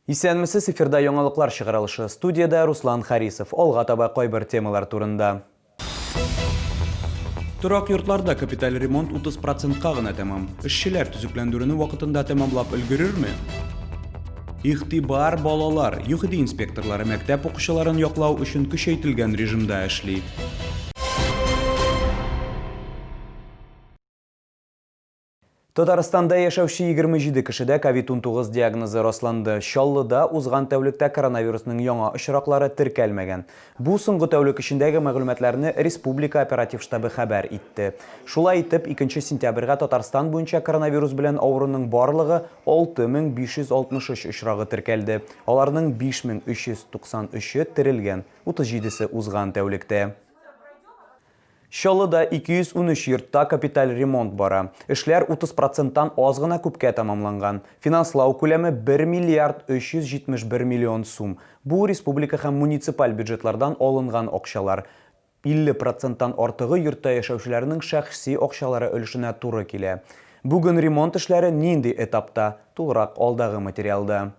Исәнмесез, эфирда яңалыклар чыгарылышы. Студияда Руслан Харисов. Алга таба кайбер темалар турында. Турак йортларда капиталь ремонт 30%-ка гына тәмам. Эшчеләр төзекләндерүне вакытында тәмамлап өлгерерме? Игътибар балалар, ЮХИДИ инспекторлары мәктәп укучыларын яклау өчен көчәйтелгән режимда эшли. Татарстанда яшәүче 27 кешедә COVID-19 диагнозы расланды. Чаллыда узган тәүлектә коронавирусның яңа очраклары теркәлмәгән. Бу соңгы тәүлек эчендәге мәгълүматларны Республика оператив штабы хәбәр итте. Шулай итеп, 2 сентябрьгә Татарстан буенча коронавирус белән авыруның барлыгы 6563 очрагы теркәлде. Аларның 5393-е терелгән, 37-се узган тәүлектә. Чаллыда 213 йортта капиталь ремонт бара. Эшләр 30%-тан аз гына күпкә тамамланган. Финанслау күләме 1 миллиард 371 миллион сум. Бу республика һәм муниципаль бюджетлардан алынган акчалар. 50%-тан артыгы йортта яшәүчеләрнең шәхси акчалары өлешенә туры килә. Бүген ремонт эшләре нинди этапта? Тулырак алдагы материалда.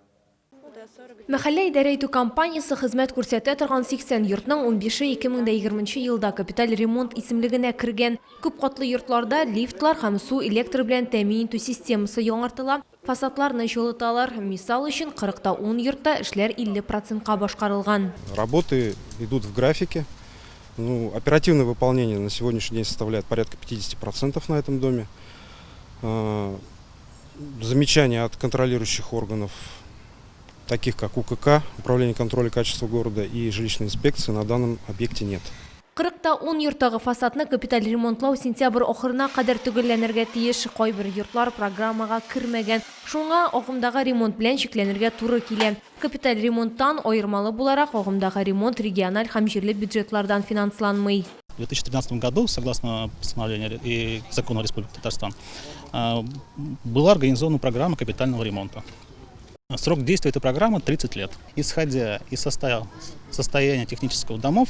Мәхәллә идарә итү компаниясе хезмәт күрсәтә торган 80 йортның 15-е 2020 елда капиталь ремонт исемлегенә кергән. Күп катлы йортларда лифтлар һәм су электр белән тәэмин итү системасы яңартыла. Фасадларны җылыталар. Мисал өчен 40-10 йортта эшләр 50%-ка башкарылган. Работы идут в графике. Оперативное выполнение на сегодняшний день составляет порядка 50% на этом доме. Замечания от контролирующих органов, таких как УКК, Управление контроля качества города и жилищной инспекции, на данном объекте нет. 40-10 йорттагы фасадны капиталь ремонтлау сентябрь ахырына кадәр төгәлләнергә тиеш. Кайбер йортлар программага кертмәгән. Шуңа агымдагы ремонт белән чикләнергә туры килә. Капиталь ремонттан аермалы буларак агымдагы ремонт региональ һәм җирле бюджетлардан финансланмый. В 2013 году, согласно постановлению и закону Республики Татарстан, была организована программа капитального ремонта. Срок действия этой программы 30 лет. Исходя из состояния технического домов,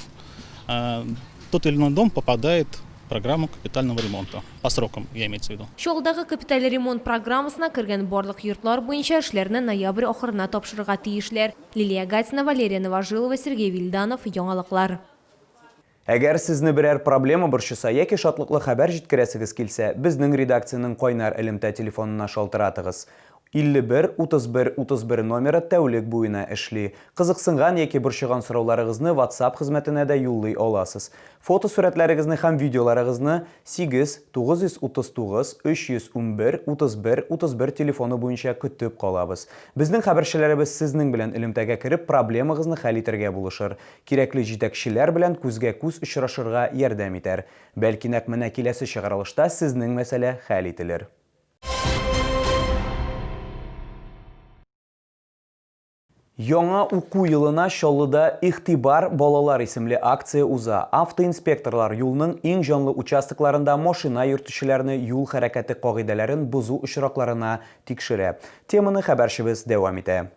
тот или иной дом попадает в программу капитального ремонта. По срокам, я имею в виду. Чаллыдагы капиталь ремонт программасына кергән барлык йортлар буенча эшләрне ноябрь ахырына тапшырырга тиешләр. Лилия Гатина, Валерия Новожилова, Сергей Вильданов, яңалыклар. Әгәр сезне берәр проблема борчыса яки шатлыклы хәбәр җиткерәсегез килсә, безнең редакциянең кайнар элемтә телефонына шалтыратыгыз. 51-31-31 номеры тәүлек буена эшли. Кызыксынган яки борчыган сорауларыгызны WhatsApp хезмәтенә дә юллый аласыз. Фото сурәтләрегезне һәм видеоларыгызны 8-939-311-31-31 телефоны буенча көтеп калабыз. Безнең хәбәрчеләребез сезнең белән элемтәгә кереп проблемагызны хәл итәргә булышыр. Кирәкле җитәкчеләр белән күзгә-күз очрашырга ярдәм итәр. Бәлки нәкъ менә киләсе чыгарылышта сезнең мәсьәлә хәл ителер. Яңа уку елына Чаллыда «Игътибар балалар» исемле акция уза. Автоинспекторлар юлның иң җанлы участокларында машина йөртүчеләрне юл хәрәкәте кагыйдәләрен бозу очракларына тикшерә. Теманы хәбәрчебез дәвам итә.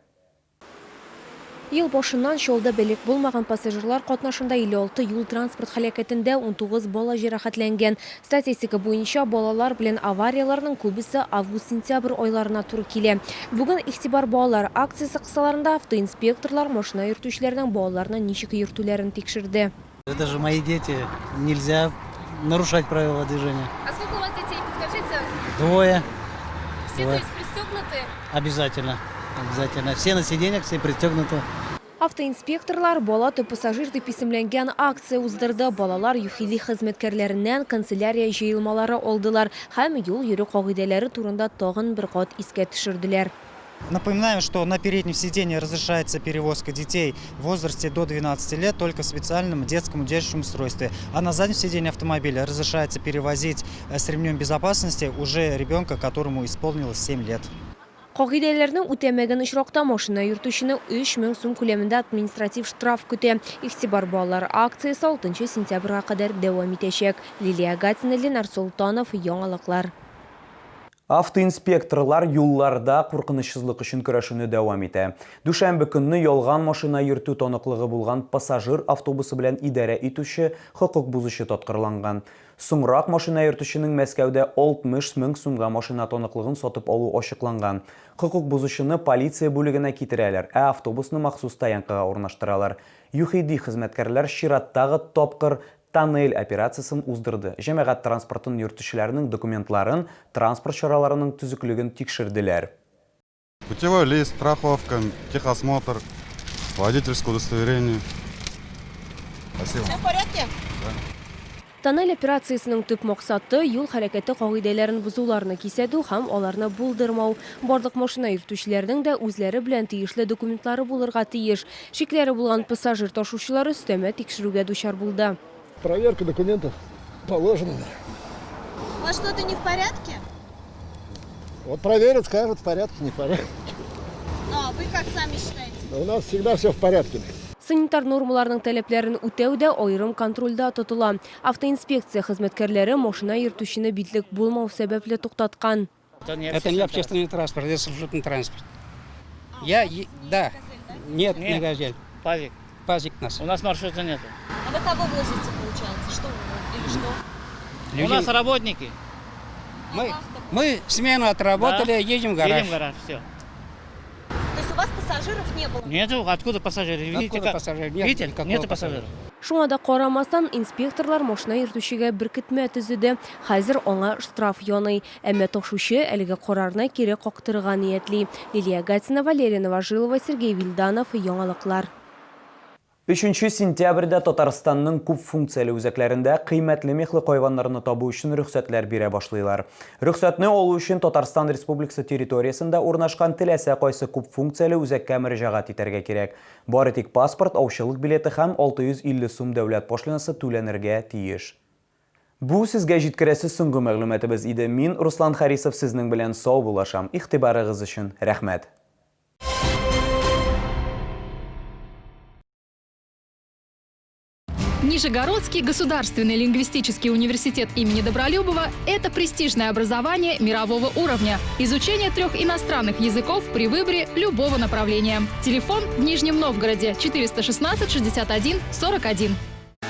Ел башыннан Чаллыда белек булмаган пассажирлар катнашында 56 юл транспорт һәлакәтендә 19 бала җәрәхәтләнгән. Статистика буенча балалар белән аварияларның күбесе август-сентябрь айларына туры килә. Бүген «Игътибар балалар» акциясе кысаларында автоинспекторлар машина йөртүчеләрнең балаларны ничек йөртүләрен тикшерде. Это же мои дети, нельзя нарушать правила движения. А сколько у вас детей, подскажите? 2. Все, то есть, пристегнуты? Обязательно. Обязательно. Все на сиденьях, все пристегнуты. Автоинспекторлар бала төп пассажир дип исемләнгән акция уздырды. Балалар ЮХИДИ хезмәткәрләреннән канцелярия җыелмалары алдылар һәм юл йөрү кагыйдәләре турында тагын бер кат искә төшерделәр. Напоминаем, что на переднем сиденье разрешается перевозка детей в возрасте до 12 лет только в специальном детском удерживающем устройстве. А на заднем сиденье автомобиля разрешается перевозить с ремнем безопасности уже ребенка, которому исполнилось 7 лет. Кагыйдәләрне үтәмәгән очракта машина йөртүчене 3000 сум күләмендә административ штраф көтә. «Игътибар балалар» акциясе 6 сентябрьгә кадәр дәвам итәчәк. Лилия Гатина, Ленар Султанов, яңалыклар. Автоинспекторлар юлларда куркынычсызлык өчен көрәшүне дәвам итә. Дүшәмбе көнне ялган машина йөртү таныклыгы булган пассажир автобусы белән идарә итүче хокук бузучы тоткарланган. Соңрак машина йөртүченең Мәскәүдә 60 мең сумга машина таныклыгын сатып алу ачыкланган. Хокук бузучыны полиция бүлегенә китерәләр, ә автобусны махсус таянкага урнаштыралар. ЮХИДИ хезмәткәрләр чираттагы тапкыр тоннель операциясын уздырды. Җәмәгать транспортын йөртүчеләрнең документларын, транспорт чараларының төзеклеген тикшерделәр. Путевой лист, страховка, техосмотр, водительское удостоверение. Спасибо. Все в порядке? Тоннель операциясының төп максаты юл хәрәкәте кагыйдәләрен бузуларны кисәтү һәм аларны булдырмау. Барлык машина йөртүчеләрнең дә үзләре белән тиешле документлары булырга тиеш. Шикләре булган пассажир ташучылары өстәмә тикшерүгә дучар булды. Проверка документов положена. У вас что-то не в порядке? Вот проверят, скажут, в порядке, не в порядке. А вы как сами считаете? У нас всегда все в порядке. Санитар нормаларның таләпләрен үтәүдә аерым контрольдә тотыла. Автоинспекция хезмәткәрләре машина йөртүчене битлек булмау сәбәпле туктаткан. Это не общественный транспорт, это служебный транспорт. Да. Нет, не газель. Пазик. Пазик нас. У нас маршрута нету. А вы кого возите, получается? Что вы? Или что? У нас работники. Мы смену отработали, едем в гараж. Едем в гараж, все. То есть у вас пассажиров не было? Нету, откуда пассажиры? Видите, Откуда как? пассажир? Нет Видите, никакого нету пассажира. пассажиров. Шуңа да карамастан инспекторлар машина йөртүчегә беркетмә төзеде. Хәзер аңа штраф яный. Әмма ташучы әлеге карарны кире кактырырга ниятли. Лилия Гатина, Валерия Новожилова, Сергей Вильданов, Яңалыклар. 3 сентябрьдә Татарстанның күп функцияле үзәкләрендә кыйммәтле мехле хайваннарны табу өчен рөхсәтләр бирә башлыйлар. Рөхсәтне алу өчен Татарстан Республикасы территориясендә урнашкан теләсә кайсы күп функцияле үзәккә мөрәҗәгать итәргә кирәк. Бары тик паспорт, аучылык билеты һәм 650 сум дәүләт пошлинасы түләнергә тиеш. Бу сезгә җиткерәсе соңгы мәгълүматыбыз иде. Мин Руслан Харисов сезнең белән сау булашам. Игътибарыгыз өчен рәхмәт. Нижегородский государственный лингвистический университет имени Добролюбова – это престижное образование мирового уровня. Изучение 3 иностранных языков при выборе любого направления. Телефон в Нижнем Новгороде 416 61 41.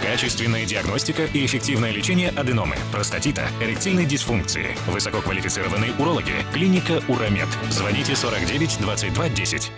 Качественная диагностика и эффективное лечение аденомы, простатита, эректильной дисфункции. Высококвалифицированные урологи. Клиника Урамед. Звоните 49 22 10.